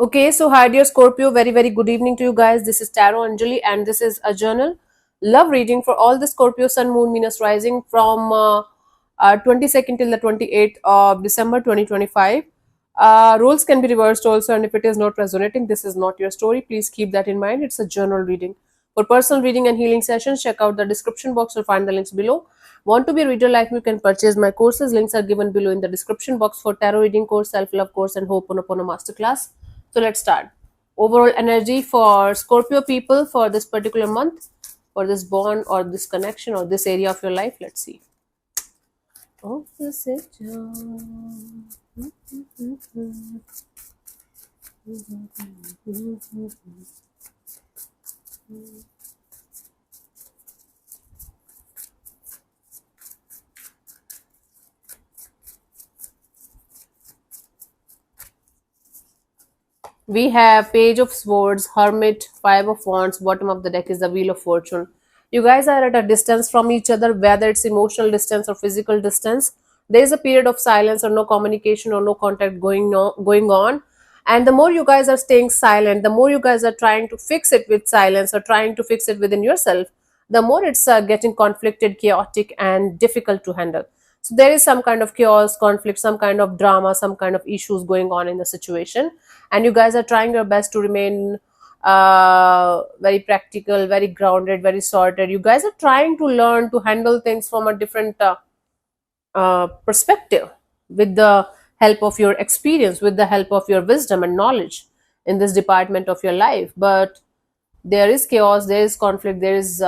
Okay, so hi dear Scorpio, very good evening to you guys. This is Tarot Anjali and this is a journal love reading for all the Scorpio Sun Moon Venus rising from 22nd till the 28th of December 2025. Roles can be reversed also, and if it is not resonating, this is not your story. Please keep that in mind. It's a journal reading. For personal reading and healing sessions, check out the description box or find the links below. Want to be a reader like me? You can purchase my courses. Links are given below in the description box for tarot reading course, self love course, and Ho'oponopono masterclass. So let's start. Overall energy for Scorpio people for this particular month, for this bond or this connection or this area of your life. Let's see. Opposite. We have Page of Swords, Hermit, Five of Wands, bottom of the deck is the Wheel of Fortune. You guys are at a distance from each other, whether it's emotional distance or physical distance. There is a period of silence or no communication or no contact going on. And the more you guys are staying silent, the more you guys are trying to fix it with silence or trying to fix it within yourself, the more it's getting conflicted, chaotic, and difficult to handle. So there is some kind of chaos, conflict, some kind of drama, some kind of issues going on in the situation, and you guys are trying your best to remain very practical, very grounded, very sorted. You guys are trying to learn to handle things from a different perspective, with the help of your experience, with the help of your wisdom and knowledge in this department of your life. But there is chaos, there is conflict, there is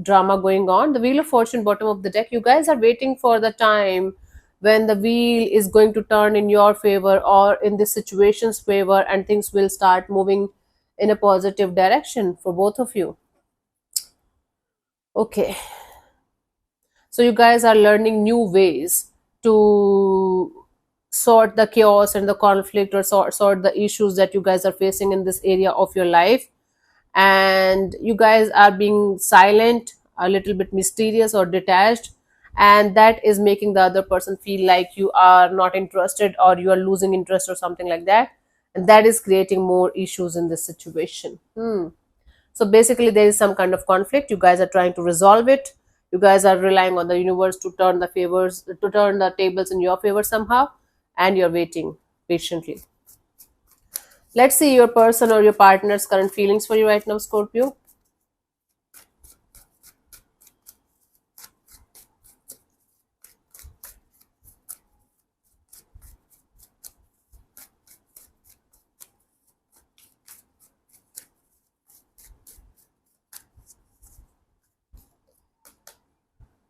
drama going on. The Wheel of Fortune, bottom of the deck, you guys are waiting for the time when the wheel is going to turn in your favor or in this situation's favor, and things will start moving in a positive direction for both of you. Okay, so you guys are learning new ways to sort the chaos and the conflict, or sort the issues that you guys are facing in this area of your life. And you guys are being silent, a little bit mysterious or detached, and that is making the other person feel like you are not interested or you are losing interest or something like that, and that is creating more issues in this situation. So basically there is some kind of conflict, you guys are trying to resolve it. You guys are relying on the universe to turn the tables in your favor somehow, and you're waiting patiently. Let's see your person or your partner's current feelings for you right now, Scorpio.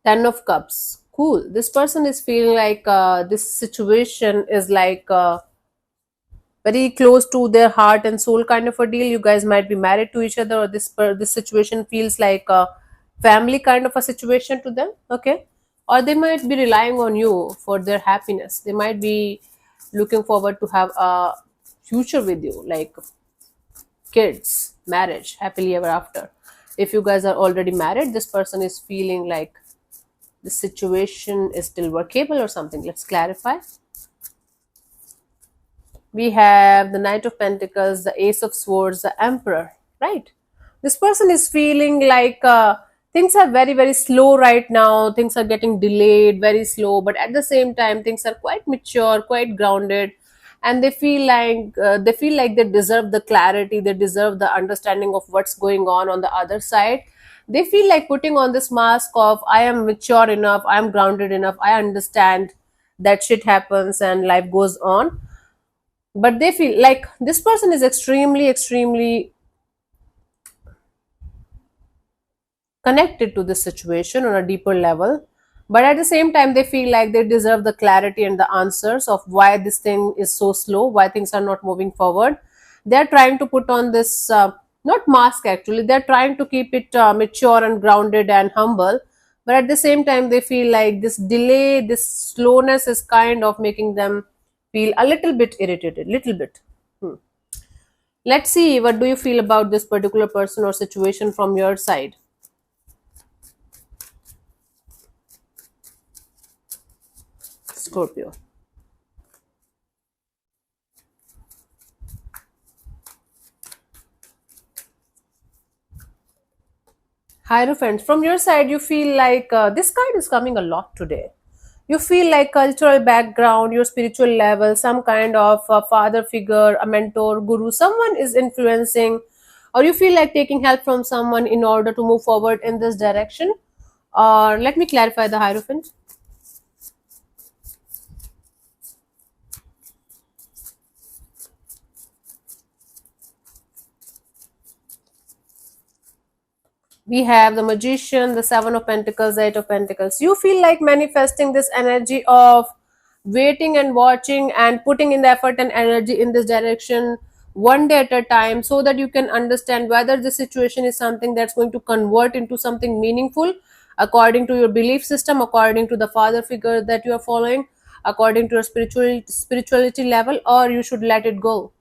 10 of Cups. Cool. This person is feeling like this situation is like very close to their heart and soul kind of a deal. You guys might be married to each other, or this situation feels like a family kind of a situation to them. Okay, or they might be relying on you for their happiness. They might be looking forward to have a future with you, like kids, marriage, happily ever after. If you guys are already married, this person is feeling like the situation is still workable or something. Let's clarify. We have the Knight of Pentacles, the Ace of Swords, the Emperor, right? This person is feeling like things are very slow right now. Things are getting delayed, very slow, but at the same time, things are quite mature, quite grounded, and they feel like they deserve the clarity, they deserve the understanding of what's going on the other side. They feel like putting on this mask of I am mature enough, I am grounded enough, I understand that shit happens and life goes on. But they feel like this person is extremely connected to this situation on a deeper level, but at the same time they feel like they deserve the clarity and the answers of why this thing is so slow, why things are not moving forward. They're trying to put on this not mask, actually they're trying to keep it mature and grounded and humble, but at the same time they feel like this delay, this slowness is kind of making them feel a little bit irritated, little bit. Hmm. Let's see, what do you feel about this particular person or situation from your side, Scorpio? Hierophant, from your side, you feel like this card is coming a lot today. You feel like cultural background, your spiritual level, some kind of father figure, a mentor, guru, someone is influencing, or you feel like taking help from someone in order to move forward in this direction. Or let me clarify the Hierophant. We have the Magician, the Seven of Pentacles, Eight of Pentacles. You feel like manifesting this energy of waiting and watching and putting in the effort and energy in this direction one day at a time, so that you can understand whether the situation is something that's going to convert into something meaningful according to your belief system, according to the father figure that you are following, according to your spirituality level, or you should let it go.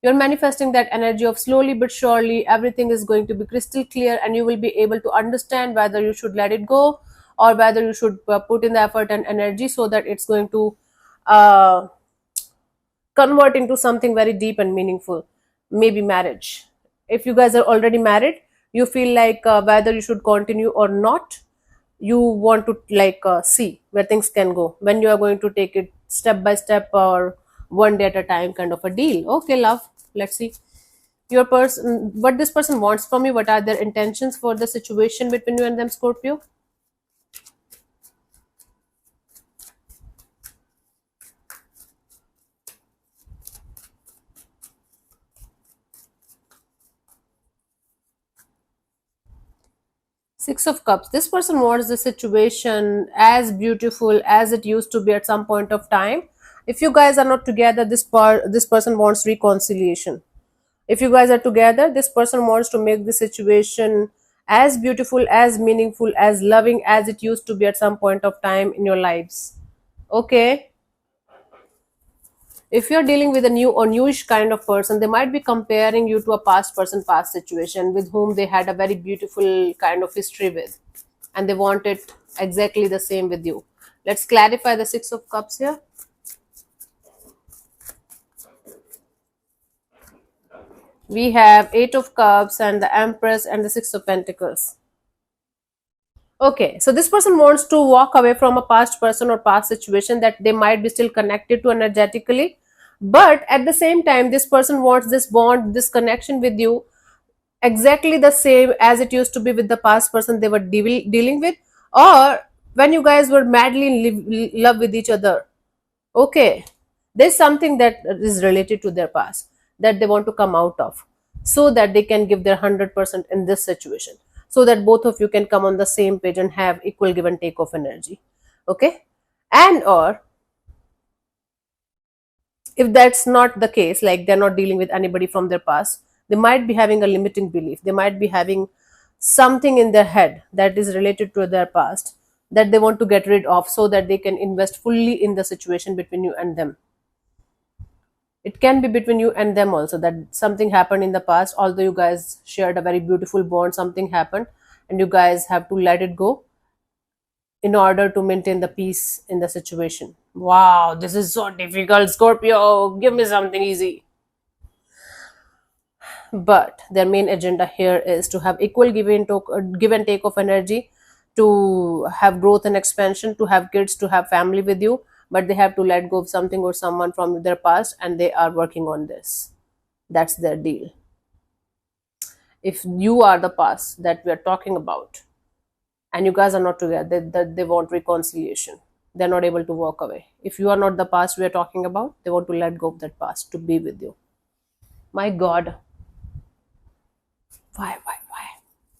You're manifesting that energy of slowly but surely everything is going to be crystal clear, and you will be able to understand whether you should let it go or whether you should put in the effort and energy, so that it's going to uh, convert into something very deep and meaningful. Maybe marriage. If you guys are already married, you feel like whether you should continue or not. You want to like see where things can go, when you are going to take it step by step or one day at a time kind of a deal. Okay, love, let's see your person, what this person wants from you, what are their intentions for the situation between you and them, Scorpio. Six of Cups. This person wants the situation as beautiful as it used to be at some point of time. If you guys are not together, this person wants reconciliation. If you guys are together, this person wants to make the situation as beautiful, as meaningful, as loving as it used to be at some point of time in your lives. Okay. If you're dealing with a new or newish kind of person, they might be comparing you to a past person, past situation with whom they had a very beautiful kind of history with, and they want it exactly the same with you. Let's clarify the Six of Cups here. We have Eight of Cups and the Empress and the Six of Pentacles. Okay, so this person wants to walk away from a past person or past situation that they might be still connected to energetically, but at the same time, this person wants this bond, this connection with you exactly the same as it used to be with the past person they were dealing with, or when you guys were madly in love with each other. Okay, there's something that is related to their past that they want to come out of, so that they can give their 100% in this situation, so that both of you can come on the same page and have equal give and take of energy. Okay, and or if that's not the case, like they're not dealing with anybody from their past, they might be having a limiting belief, they might be having something in their head that is related to their past that they want to get rid of, so that they can invest fully in the situation between you and them. It can be between you and them also, that something happened in the past, although you guys shared a very beautiful bond, something happened and you guys have to let it go in order to maintain the peace in the situation. Wow, this is so difficult, Scorpio. Give me something easy. But their main agenda here is to have equal give and take of energy, to have growth and expansion, to have kids, to have family with you, but they have to let go of something or someone from their past, and they are working on this. That's their deal. If you are the past that we are talking about and you guys are not together, they want reconciliation, they're not able to walk away. If you are not the past we are talking about, they want to let go of that past to be with you. My god, why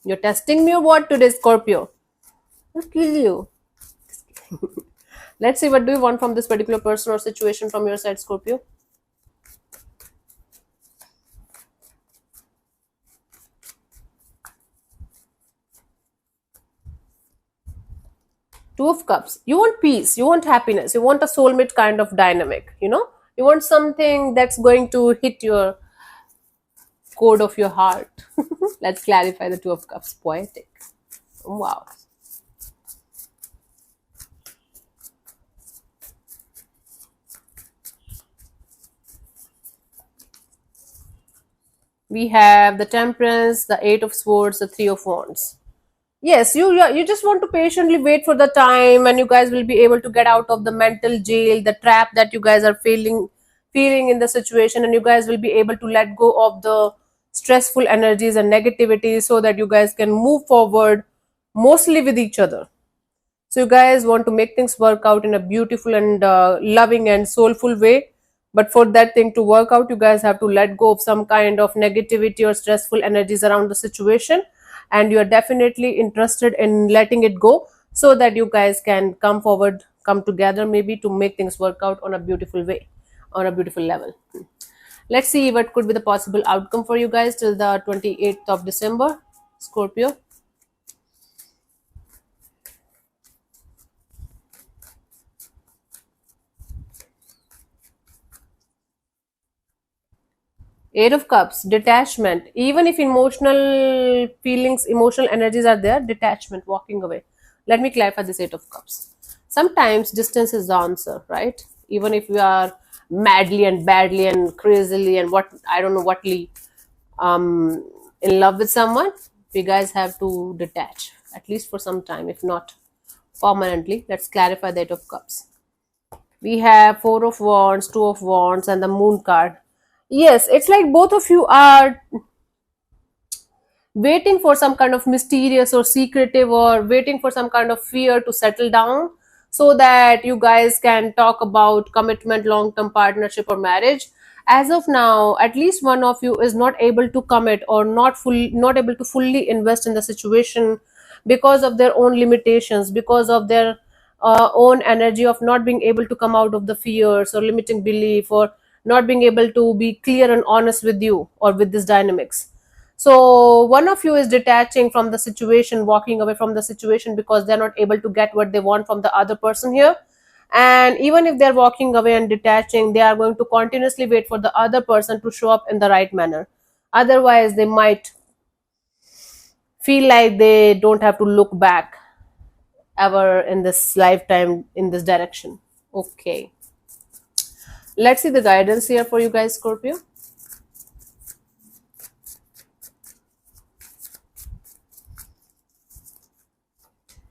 you're testing me or what today, Scorpio? I'll kill you. Let's see, what do you want from this particular person or situation from your side, Scorpio? Two of Cups. You want peace, you want happiness, you want a soulmate kind of dynamic, you want something that's going to hit your code of your heart. Let's clarify the Two of Cups. Poetic. Wow. We have the Temperance, the Eight of Swords, the Three of Wands. Yes, you just want to patiently wait for the time, and you guys will be able to get out of the mental jail, the trap that you guys are feeling in the situation, and you guys will be able to let go of the stressful energies and negativity, so that you guys can move forward mostly with each other. So you guys want to make things work out in a beautiful and loving and soulful way. But for that thing to work out, you guys have to let go of some kind of negativity or stressful energies around the situation. And you are definitely interested in letting it go, so that you guys can come forward, come together, maybe to make things work out on a beautiful way, on a beautiful level. Let's see what could be the possible outcome for you guys till the 28th of December, Scorpio. Eight of Cups, detachment. Even if emotional feelings, emotional energies are there, detachment, walking away. Let me clarify this Eight of Cups. Sometimes distance is the answer, right? Even if we are madly and badly and crazily and what I don't know whatly um, in love with someone, we guys have to detach at least for some time, if not permanently. Let's clarify the Eight of Cups. We have Four of Wands, Two of Wands, and the Moon card. Yes, it's like both of you are waiting for some kind of mysterious or secretive, or waiting for some kind of fear to settle down, so that you guys can talk about commitment, long term partnership, or marriage. As of now, at least one of you is not able to commit, or not able to fully invest in the situation, because of their own limitations, because of their own energy of not being able to come out of the fears or limiting belief, or not being able to be clear and honest with you or with this dynamics. So one of you is detaching from the situation, walking away from the situation, because they're not able to get what they want from the other person here. And even if they're walking away and detaching, they are going to continuously wait for the other person to show up in the right manner. Otherwise, they might feel like they don't have to look back ever in this lifetime in this direction. Okay. Let's see the guidance here for you guys, Scorpio.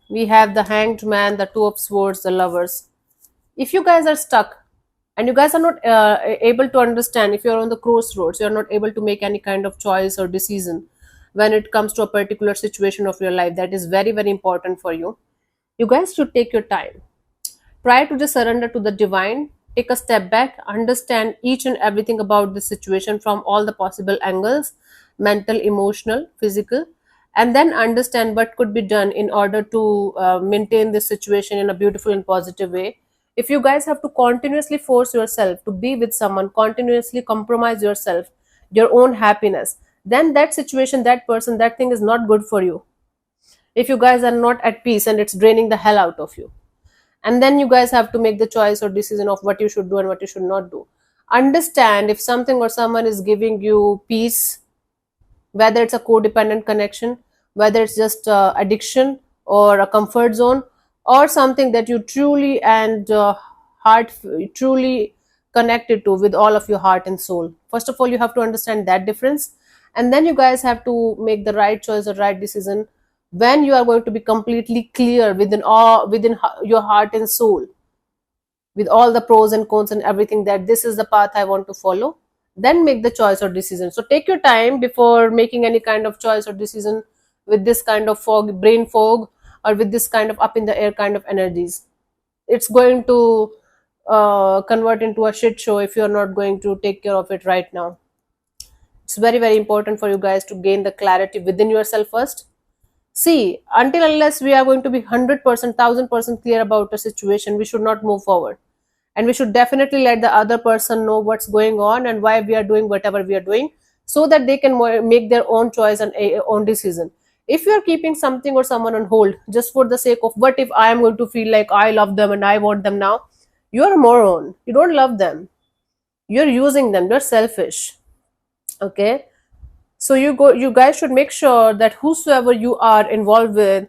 We have the Hanged Man, the Two of Swords, the Lovers. If you guys are stuck and you guys are not able to understand, if you're on the crossroads, you're not able to make any kind of choice or decision when it comes to a particular situation of your life that is very, very important for you, you guys should take your time. Try to just surrender to the divine, take a step back, understand each and everything about the situation from all the possible angles, mental, emotional, physical, and then understand what could be done in order to maintain this situation in a beautiful and positive way. If you guys have to continuously force yourself to be with someone, continuously compromise yourself, your own happiness, then that situation, that person, that thing is not good for you. If you guys are not at peace and it's draining the hell out of you, and then you guys have to make the choice or decision of what you should do and what you should not do. Understand if something or someone is giving you peace, whether it's a codependent connection, whether it's just addiction or a comfort zone, or something that you truly and heart truly connected to with all of your heart and soul. First of all, you have to understand that difference, and then you guys have to make the right choice or right decision when you are going to be completely clear your heart and soul, with all the pros and cons and everything, that this is the path I want to follow. Then make the choice or decision. So take your time before making any kind of choice or decision with this kind of brain fog, or with this kind of up in the air kind of energies. It's going to convert into a shit show if you're not going to take care of it right now. It's very, very important for you guys to gain the clarity within yourself first. See, until unless we are going to be 100%, 1000% clear about the situation, we should not move forward. And we should definitely let the other person know what's going on and why we are doing whatever we are doing, so that they can make their own choice and own decision. If you are keeping something or someone on hold just for the sake of, what if I am going to feel like I love them and I want them now, you're a moron. You don't love them. You're using them. You're selfish. Okay, so you guys should make sure that whosoever you are involved with,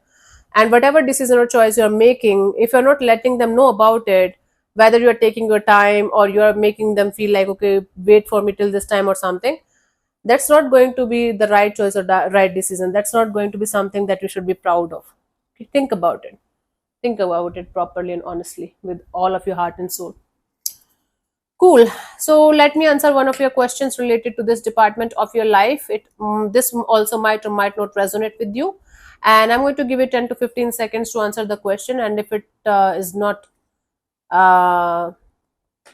and whatever decision or choice you're making, if you're not letting them know about it, whether you're taking your time or you're making them feel like, okay, wait for me till this time or something, that's not going to be the right choice or the right decision. That's not going to be something that you should be proud of. Okay, think about it. Think about it properly and honestly with all of your heart and soul. Cool. So let me answer one of your questions related to this department of your life. This also might or might not resonate with you, and I'm going to give it 10 to 15 seconds to answer the question. And if it is not, uh,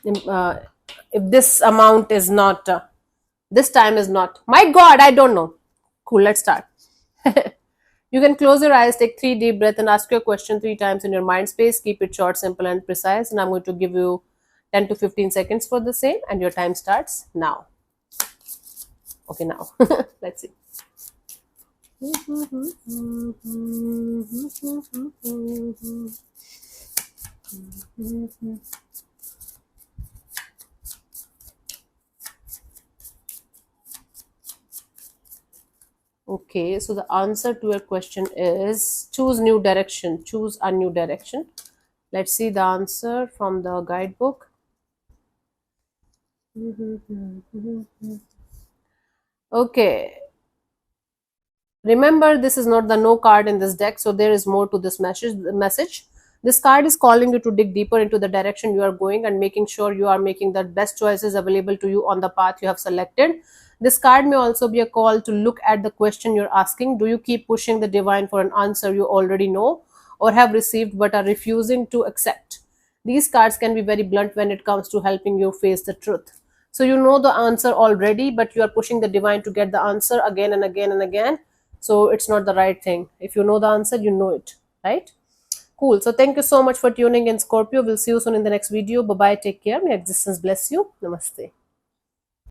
im- uh, if this amount is not, this time is not. My God, I don't know. Cool. Let's start. You can close your eyes, take 3 deep breaths, and ask your question 3 times in your mind space. Keep it short, simple, and precise. And I'm going to give you 10 to 15 seconds for the same, and your time starts now. Okay, now let's see. Okay, so the answer to your question is choose new direction. Choose a new direction. Let's see the answer from the guidebook. Okay, remember this is not the no card in this deck, so there is more to this message. This card is calling you to dig deeper into the direction you are going and making sure you are making the best choices available to you on the path you have selected. This card may also be a call to look at the question you're asking. Do you keep pushing the divine for an answer you already know or have received but are refusing to accept? These cards can be very blunt when it comes to helping you face the truth. So you know the answer already, but you are pushing the divine to get the answer again and again and again. So it's not the right thing. If you know the answer, you know it, right? Cool. So thank you so much for tuning in, Scorpio. We'll see you soon in the next video. Bye bye. Take care. May existence bless you. Namaste.